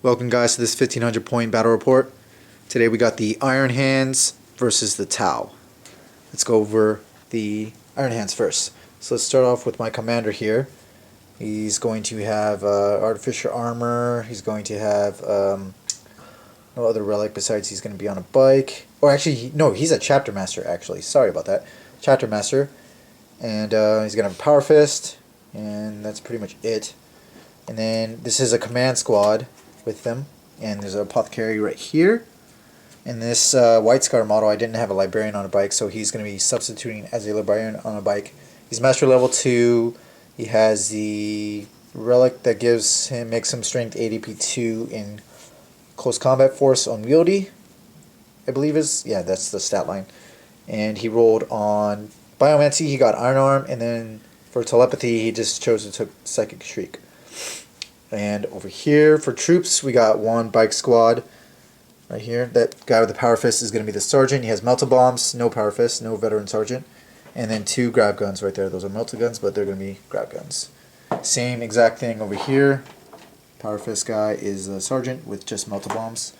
Welcome guys to this 1500 point battle report. Today we got the Iron Hands versus the Tau. Let's go over the Iron Hands first. So let's start off with my commander here. He's going to have artificial armor. He's going to have no other relic besides he's going to be on a bike. Or actually, no, he's a chapter master actually. Sorry about that. Chapter master. And he's going to have a power fist. And that's pretty much it. And then this is a command squad with them, and there's an apothecary right here. In this White Scar model, I didn't have a librarian on a bike, so he's going to be substituting as a librarian on a bike. He's master level 2. He has the relic that makes him strength ADP 2 in close combat force unwieldy, I believe that's the stat line. And he rolled on biomancy, he got iron arm, and then for telepathy he just chose to take psychic shriek. And over here for troops, we got one bike squad right here. That guy with the power fist is going to be the sergeant. He has melta bombs, no power fist, no veteran sergeant. And then 2 grab guns right there. Those are melta guns, but they're going to be grab guns. Same exact thing over here. Power fist guy is a sergeant with just melta bombs.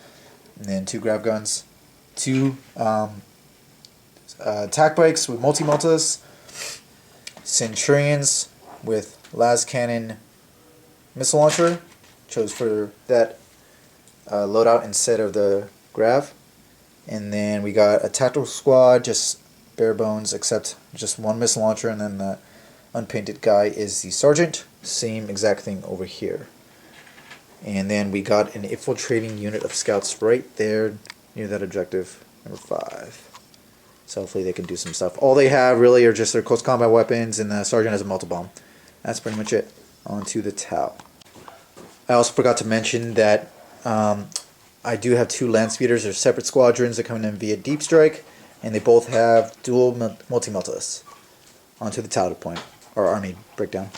And then 2 grab guns. 2 attack bikes with multi-meltas. Centurions with las cannon missile launcher. Chose for that loadout instead of the grav. And then we got a tactical squad, just bare bones except just 1 missile launcher, and then the unpainted guy is the sergeant. Same exact thing over here. And then we got an infiltrating unit of scouts right there near that objective, number 5. So hopefully they can do some stuff. All they have really are just their close combat weapons, and the sergeant has a multi-bomb. That's pretty much it. On to the Tau. I also forgot to mention that I do have 2 land speeders. They're separate squadrons that come in via deep strike, and they both have dual multi-meltas. On to the Tau point, or army breakdown.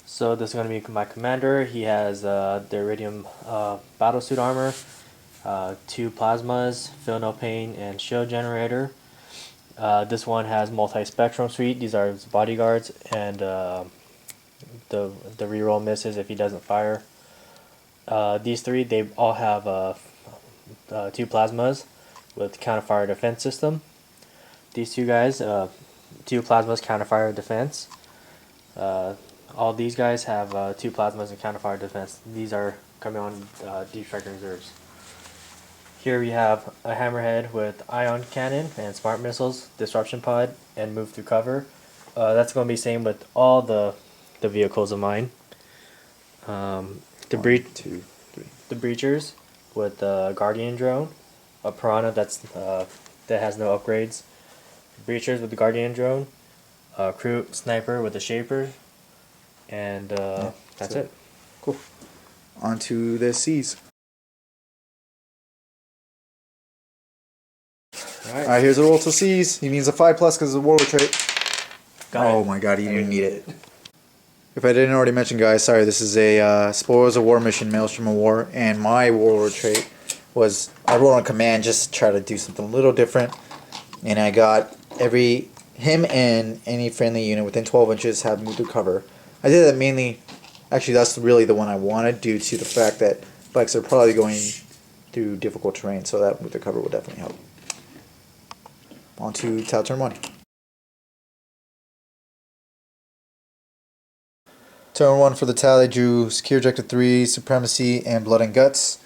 So this is going to be my commander. He has the iridium battlesuit armor, 2 plasmas, feel no pain, and shield generator. This one has multi-spectrum suite. These are his bodyguards, and the reroll misses if he doesn't fire. These 3, they all have 2 plasmas with counterfire defense system. These 2 guys, 2 plasmas, counterfire defense. All these guys have 2 plasmas and counterfire defense. These are coming on deep strike reserves. Here we have a hammerhead with ion cannon and smart missiles, disruption pod, and move through cover. That's going to be same with all the vehicles of mine. The breachers with the guardian drone, a piranha that has no upgrades. Breachers with the guardian drone, crew sniper with the shaper, and that's it. Cool. On to the C's. Alright, here's a roll to C's. He means a 5+ because it's a warlord trait. Oh my god, he didn't need it. If I didn't already mention, guys, sorry, this is a Spoils of War mission, Maelstrom of War, and my warlord trait was I rolled on command just to try to do something a little different, and I got him and any friendly unit within 12 inches have moved through cover. I did that mainly, actually that's really the one I wanted due to the fact that bikes are probably going through difficult terrain, so that move through cover will definitely help. On to Tau turn 1. Turn 1 for the Tau, they drew Secure Objective 3, Supremacy, and Blood and Guts.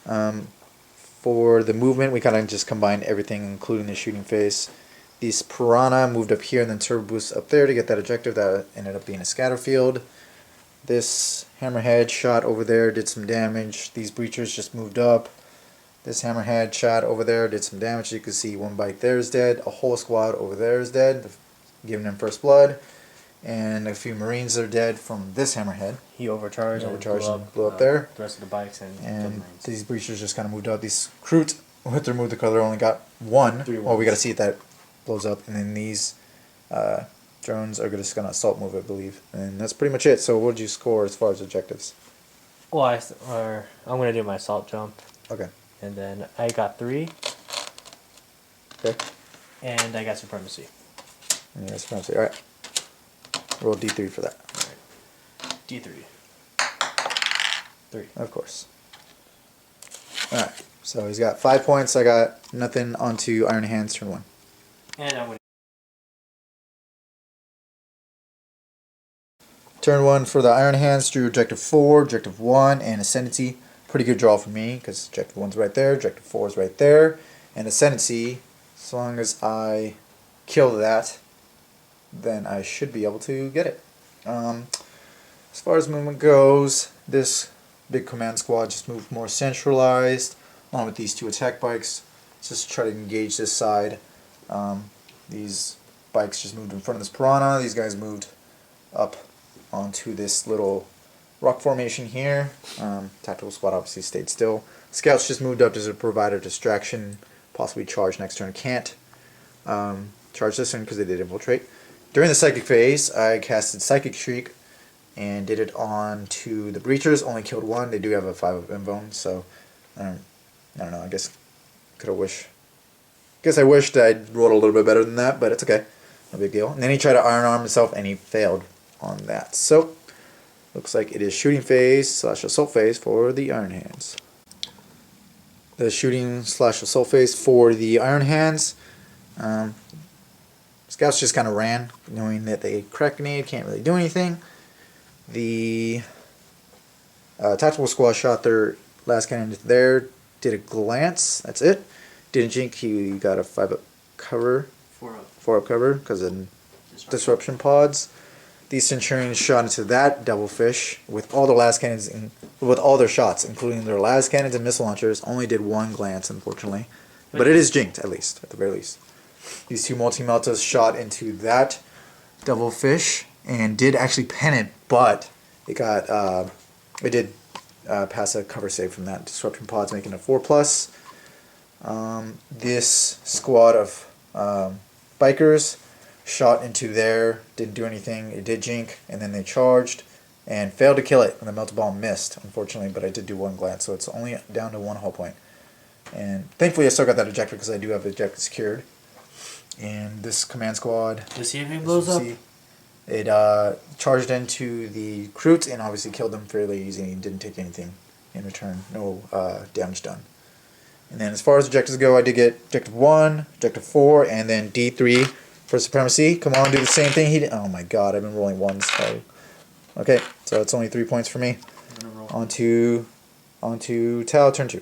For the movement, we kind of just combined everything, including the shooting phase. These Piranha moved up here and then Turbo Boost up there to get that objective. That ended up being a scatter field. This Hammerhead shot over there, did some damage. These Breachers just moved up. This Hammerhead shot over there, did some damage. You can see 1 bike there is dead. A whole squad over there is dead, giving them first blood. And a few Marines are dead from this Hammerhead. He overcharged and blew up there. The rest of the bikes and these Breachers just kind of moved out. These Kroot, with their move the color, only got 1. Well, we got to see if that blows up. And then these drones are just going to assault move, I believe. And that's pretty much it. So what did you score as far as objectives? Well, I'm going to do my assault jump. Okay. And then I got 3. Okay. And I got supremacy. Yeah, supremacy. All right. Roll D3 for that. Alright. D3. 3. Of course. Alright, so he's got 5 points. I got nothing. Onto Iron Hands, turn 1. And I'm going Turn 1 for the Iron Hands, drew Objective 4, Objective 1, and Ascendancy. Pretty good draw for me, because Objective 1's right there, Objective 4 is right there, and Ascendancy, as long as I kill that, then I should be able to get it. As far as movement goes, this big command squad just moved more centralized, along with these 2 attack bikes. Just try to engage this side. These bikes just moved in front of this Piranha. These guys moved up onto this little rock formation here. Tactical squad obviously stayed still. Scouts just moved up to provide a distraction, possibly charge next turn. Can't charge this turn because they did infiltrate. During the psychic phase, I casted Psychic Shriek and did it on to the Breachers. Only killed 1. They do have a 5 of Invone, so I don't know. I guess I wished I'd rolled a little bit better than that, but it's okay. No big deal. And then he tried to Iron Arm himself, and he failed on that. So, looks like it is shooting phase / assault phase for the Iron Hands. The shooting / assault phase for the Iron Hands. Scouts just kind of ran, knowing that they crack grenade, can't really do anything. The tactical squad shot their last cannon into there, did a glance, that's it. Didn't jink, he got a 5 up cover. 4 up cover, because of disruption pods. These Centurions shot into that Devilfish with all their last cannons, with all their shots, including their last cannons and missile launchers. Only did 1 glance, unfortunately. But it is jinked, at least, at the very least. These 2 multi-meltas shot into that Devilfish and did actually pen it, but it got it did pass a cover save from that disruption pods, making it 4+. This squad of bikers shot into there, didn't do anything. It did jink, and then they charged and failed to kill it, and the melta bomb missed, unfortunately, but I did do 1 glance, so it's only down to 1 hull point. And thankfully I still got that ejector because I do have the ejector secured. And this command squad, Let's see if it blows up. It charged into the recruits and obviously killed them fairly easy and didn't take anything in return. No damage done. And then as far as objectives go, I did get Objective 1, Objective 4, and then D3 for Supremacy. Come on, do the same thing he did. Oh my god, I've been rolling 1s. So. Okay, so it's only 3 points for me. Onto Tau, turn 2.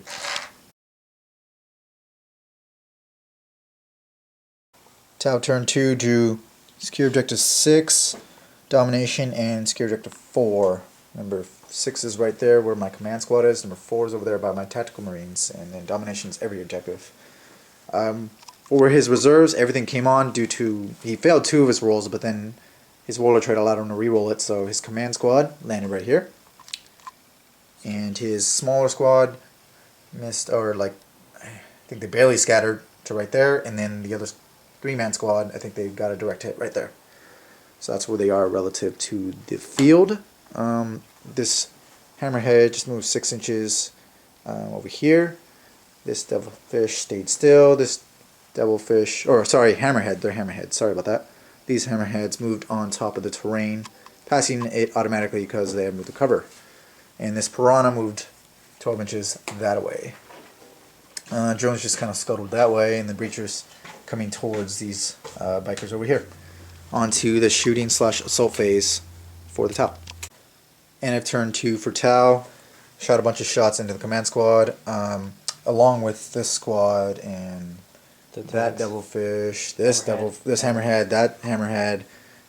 Tau turn 2, drew Secure Objective 6, Domination, and Secure Objective 4. Number 6 is right there where my command squad is. Number 4 is over there by my tactical marines. And then Domination is every objective. For his reserves, everything came on due to... He failed 2 of his rolls, but then his roller trait allowed him to re-roll it. So his command squad landed right here. And his smaller squad missed, or like, I think they barely scattered to right there. And then the other 3-man squad, I think they got a direct hit right there. So that's where they are relative to the field. This hammerhead just moved 6 inches over here. This devilfish stayed still. This devilfish, or sorry, hammerhead, they're hammerheads, sorry about that. These hammerheads moved on top of the terrain, passing it automatically because they had moved the cover. And this piranha moved 12 inches that way. Drones just kind of scuttled that way, and the breachers coming towards these bikers over here. Onto the shooting / assault phase for the Tau. End of turn 2 for Tau. Shot a bunch of shots into the command squad, along with this squad and that devilfish, this hammerhead, that hammerhead.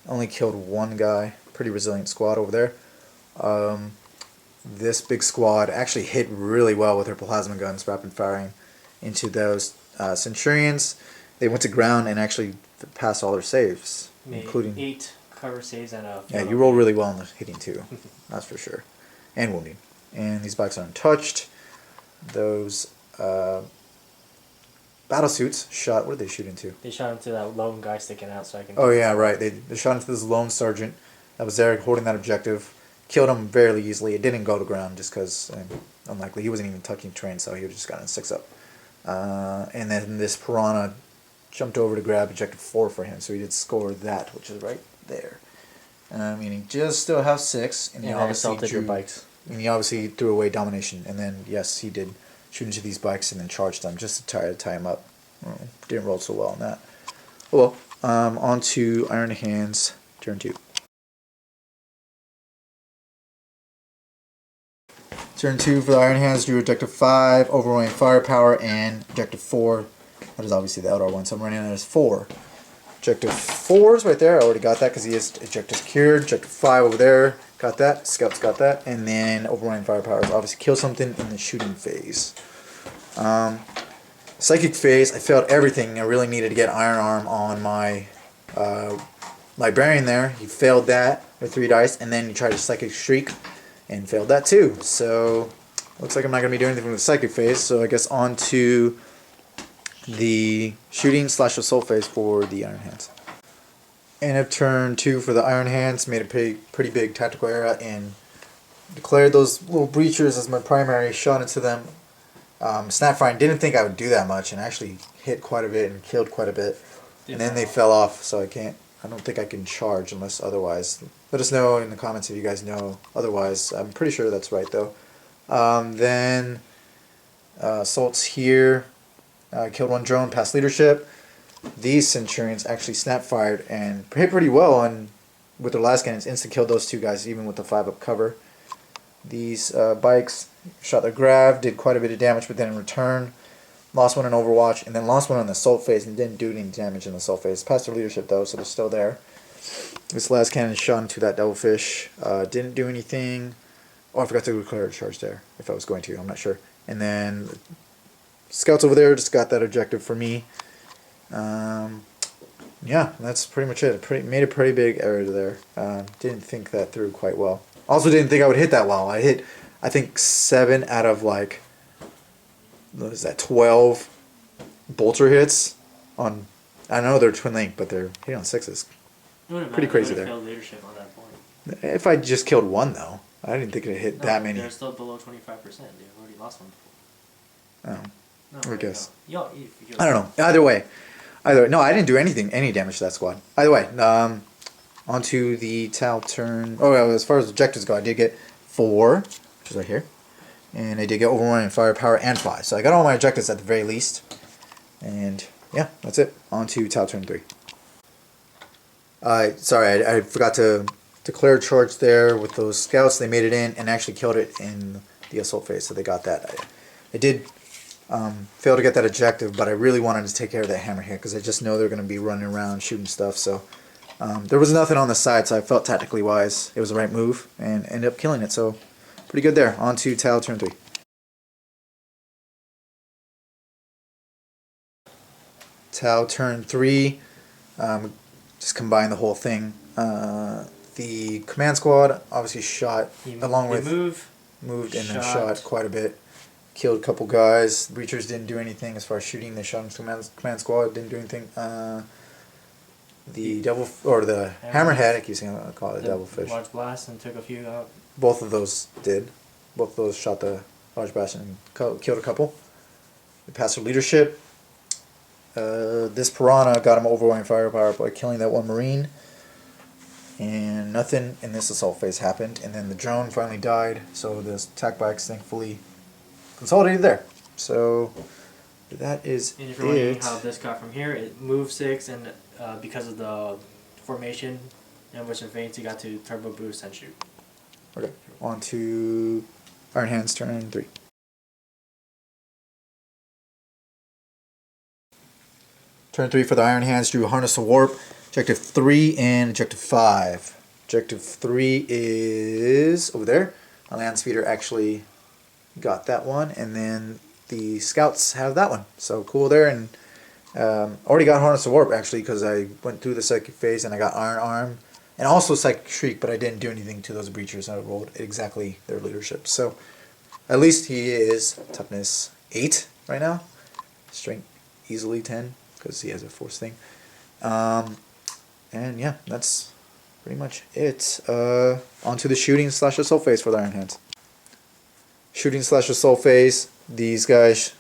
Only killed 1 guy. Pretty resilient squad over there. This big squad actually hit really well with their plasma guns, rapid firing into those Centurions. They went to ground and actually passed all their saves, including 8 cover saves and a... Yeah, you roll really well in the hitting too, that's for sure, and wounding. And these bikes are untouched. Those battle suits shot. What did they shoot into? They shot into that lone guy sticking out, so I can... Oh yeah, right. They shot into this lone sergeant that was there holding that objective. Killed him fairly easily. It didn't go to ground just because, unlikely. He wasn't even touching terrain, so he just got in 6 up. And then this piranha jumped over to grab objective 4 for him, so he did score that, which is right there. Meaning just still have 6, and he obviously assaulted your bikes. And he obviously threw away domination, and then yes, he did shoot into these bikes and then charge them just to tie them up. Didn't roll so well on that. Oh well. On to Iron Hands, turn 2. Turn 2 for the Iron Hands, drew Objective 5, overwhelming firepower, and Objective 4. That is obviously the outdoor one, so I'm running that as 4. Objective 4 is right there. I already got that because he is Objective secured. Objective 5 over there, got that. Scouts got that. And then overwhelming firepower is obviously kill something in the shooting phase. Psychic phase, I failed everything. I really needed to get Iron Arm on my Librarian there. He failed that with 3 dice, and then he tried a Psychic Shriek and failed that too. So looks like I'm not going to be doing anything with the Psychic phase. So I guess on to the shooting / assault phase for the Iron Hands. End of turn 2 for the Iron Hands. Made a pretty big tactical error and declared those little breachers as my primary. Shot into them. Snapfiring, didn't think I would do that much and actually hit quite a bit and killed quite a bit. And then they fell off, so I don't think I can charge unless otherwise. Let us know in the comments if you guys know otherwise. I'm pretty sure that's right though. Then assaults here. Killed 1 drone, passed leadership. These Centurions actually snap fired and hit pretty well on with their last cannons. Instant killed those 2 guys even with the 5-up cover. These bikes shot their grav, did quite a bit of damage, but then in return lost 1 in Overwatch and then lost 1 on the assault phase and didn't do any damage in the assault phase. Passed their leadership though, so they're still there. This last cannon shot into that Devilfish. Didn't do anything. Oh, I forgot to declare a charge there if I was going to. I'm not sure. And then Scouts over there just got that objective for me. Yeah, that's pretty much it. Made a pretty big error there. Didn't think that through quite well. Also didn't think I would hit that well. I hit, I think, 7 out of like, what is that, 12 bolter hits on, I know they're twin link, but they're hitting on 6s. Pretty crazy there. Leadership on that point. If I just killed 1 though, I didn't think it hit that many. They're still below 25%. They've already lost 1 before. Oh. No, I guess. Yo, I don't know. Either way. No, I didn't do any damage to that squad. Either way, onto the Tau turn. Oh, well, as far as objectives go, I did get 4, which is right here. And I did get overwhelming firepower and 5. So I got all my objectives at the very least. And yeah, that's it. Onto Tau turn 3. Sorry, I forgot to declare a charge there with those scouts. They made it in and actually killed it in the assault phase, so they got that. I did fail to get that objective, but I really wanted to take care of that hammerhead because I just know they're going to be running around shooting stuff. So there was nothing on the side, so I felt tactically wise it was the right move and ended up killing it. So pretty good there. On to Tau turn 3. Tau turn 3. Just combine the whole thing. The command squad obviously shot along with moved and then shot quite a bit. Killed a couple guys. Breachers didn't do anything as far as shooting. They shot into command squad. Didn't do anything. The hammerhead. I keep saying I call it Devilfish. Large blast and took a few out. Both of those did. Both of those shot the large blast and killed a couple. They passed their leadership. This Piranha got him overwhelming firepower by killing that 1 Marine. And nothing in this assault phase happened. And then the drone finally died. So the attack bikes thankfully consolidated there. So that is and if you're wondering how this got from here, it moved 6 and because of the formation and which feints, you got to turbo boost and shoot. Okay, on to Iron Hands turn 3. Turn 3 for the Iron Hands, drew Harness of Warp, Objective 3 and Objective 5. Objective 3 is over there. A land speeder actually got that one, and then the scouts have that one. So cool there, and already got Harness of Warp actually because I went through the Psychic phase and I got Iron Arm and also Psychic Shriek, but I didn't do anything to those breachers. I rolled exactly their leadership. So at least he is toughness 8 right now, strength easily 10 because he has a force thing. And yeah, that's pretty much it. Onto the shooting / assault phase for the Iron Hands. Shooting / assault phase. These guys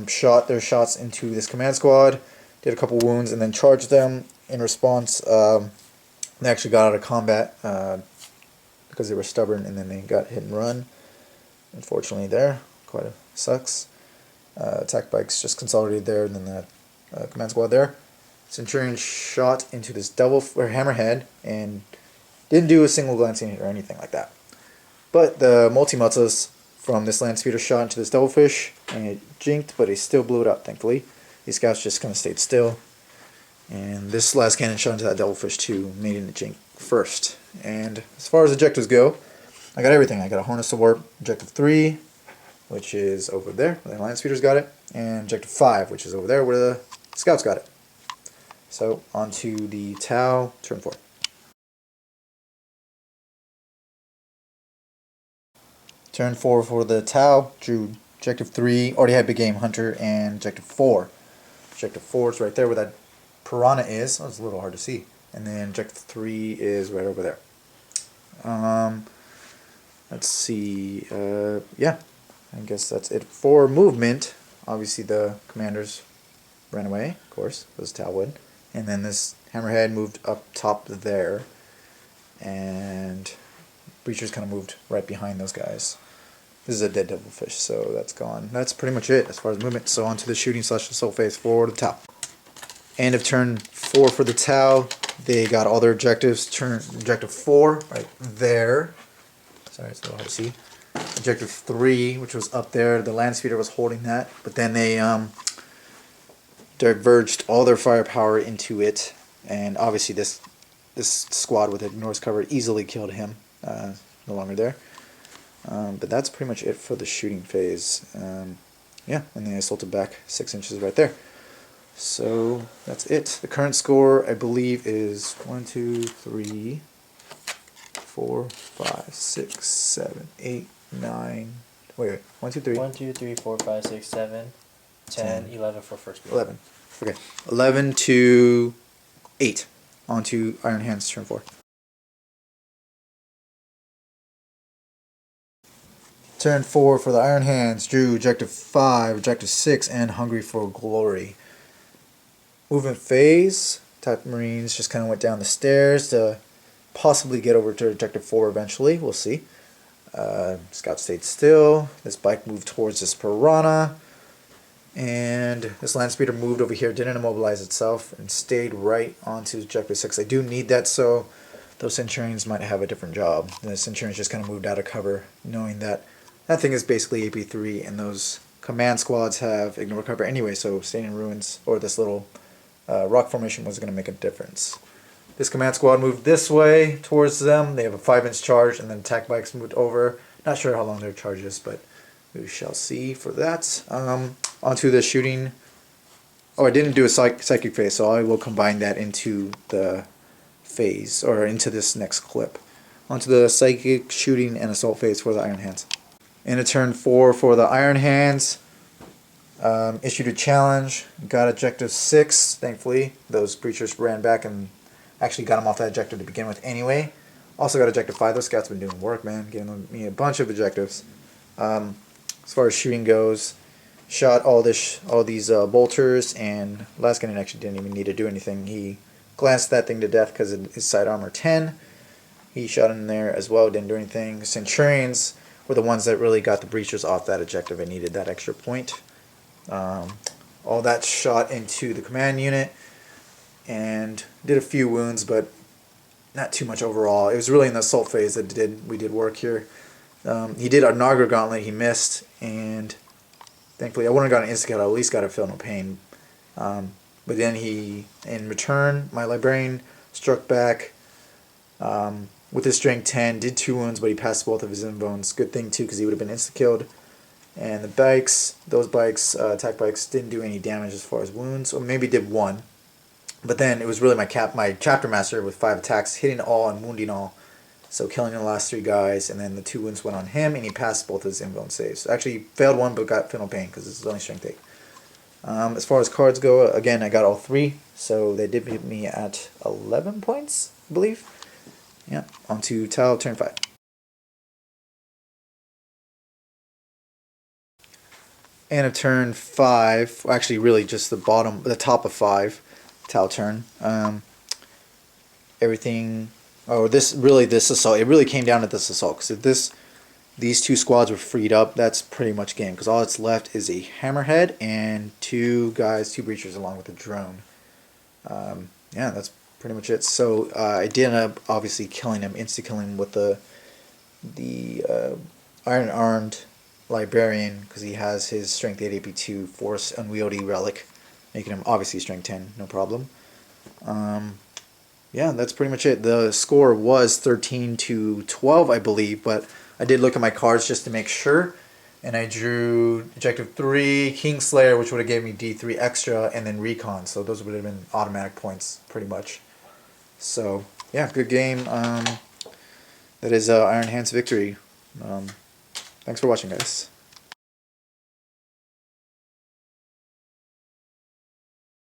shot their shots into this command squad, did a couple wounds, and then charged them. In response, they actually got out of combat because they were stubborn, and then they got hit and run. Unfortunately, there quite sucks. Attack bikes just consolidated there, and then the command squad there. Centurion shot into this hammerhead and didn't do a single glancing hit or anything like that. But the multi-meltas from this land speeder shot into this devilfish, and it jinked, but he still blew it up, thankfully. These scouts just kind of stayed still. And this last cannon shot into that devilfish too, made it jink first. And as far as objectives go, I got everything. I got a Harness of Warp, Objective 3, which is over there, where the land speeders got it, and Objective 5, which is over there, where the scouts got it. So, on to the Tau, turn 4. Turn 4 for the Tau, drew Objective 3, already had Big Game Hunter, and Objective 4. Objective 4 is right there where that Piranha is. Oh, it's a little hard to see. And then Objective 3 is right over there. Let's see. Yeah, I guess that's it for movement. Obviously, the commanders ran away, of course. Those Tau would. And then this hammerhead moved up top there. And breachers kind of moved right behind those guys. This is a dead devilfish, so that's gone. That's pretty much it as far as movement. So on to the shooting / assault phase for the Tau. End of turn 4 for the Tau. They got all their objectives. Objective 4 right there. Sorry, it's a little hard to see. Objective 3, which was up there. The land speeder was holding that, but then they diverged all their firepower into it, and obviously this squad with it Norse cover easily killed him. No longer there. But that's pretty much it for the shooting phase. Yeah, and they assaulted back 6 inches right there. So that's it. The current score, I believe, is 1, 2, 3, 4, 5, 6, 7, 8, 9. Wait. 1, 2, 3. 1, 2, 3, 4, 5, 6, 7, 10, 11 for first group. 11. Okay. 11 to 8. On to Iron Hands, turn 4. Turn 4 for the Iron Hands, drew Objective 5, Objective 6, and Hungry for Glory. Movement phase, Type Marines just kind of went down the stairs to possibly get over to Objective 4 eventually. We'll see. Scout stayed still. This bike moved towards this Piranha. And this land speeder moved over here, didn't immobilize itself, and stayed right onto Objective 6. I do need that so those Centurions might have a different job. The Centurions just kind of moved out of cover, knowing that that thing is basically AP3, and those command squads have ignore cover anyway, so staying in ruins, or this little rock formation was going to make a difference. This command squad moved this way towards them. They have a 5-inch charge, and then attack bikes moved over. Not sure how long their charge is, but we shall see for that. Onto the shooting. Oh, I didn't do a psychic phase, so I will combine that into the phase, or into this next clip. Onto the psychic, shooting, and assault phase for the Iron Hands. In a turn 4 for the Iron Hands, issued a challenge, got Objective 6, thankfully. Those breachers ran back and actually got him off that objective to begin with anyway. Also got Objective 5. Those scouts have been doing work, man, getting me a bunch of objectives. As far as shooting goes, shot all these bolters, and last cannon actually didn't even need to do anything. He glanced that thing to death because it is side armor 10. He shot in there as well, didn't do anything. Centurions were the ones that really got the breachers off that objective and needed that extra point. All that shot into the command unit and did a few wounds, but not too much overall. It was really in the assault phase that we did work here. He did a Naga Gauntlet, he missed, and thankfully I wouldn't have got an insta-kill, I at least got a Feel No Pain. But then he, in return, my Librarian struck back with his strength 10, did 2 wounds, but he passed both of his inbones. Good thing too, because he would have been insta-killed. And the bikes, those bikes, attack bikes, didn't do any damage as far as wounds, or maybe did 1. But then it was really my chapter master with 5 attacks, hitting all and wounding all. So killing the last 3 guys, and then the 2 wounds went on him, and he passed both his invuln saves. Actually, failed 1, but got Feel No Pain, because this is only strength 8. As far as cards go, again, I got all 3, so they did hit me at 11 points, I believe. Yeah, on to Tau, turn 5. And of turn 5, actually really just the top of 5, Tau turn. Everything, this assault, it really came down to this assault, because if these two squads were freed up, that's pretty much game, because all that's left is a hammerhead and two breachers along with a drone. Yeah, that's pretty much it. So I did end up obviously killing him, insta-killing him with the iron armed librarian, because he has his strength 8 AP2 force unwieldy relic, making him obviously strength 10, no problem. Yeah, that's pretty much it. The score was 13-12, I believe, but I did look at my cards just to make sure, and I drew Objective 3, Kingslayer, which would have given me D3 extra, and then Recon, so those would have been automatic points, pretty much. So, yeah, good game. That is Iron Hand's victory. Thanks for watching, guys.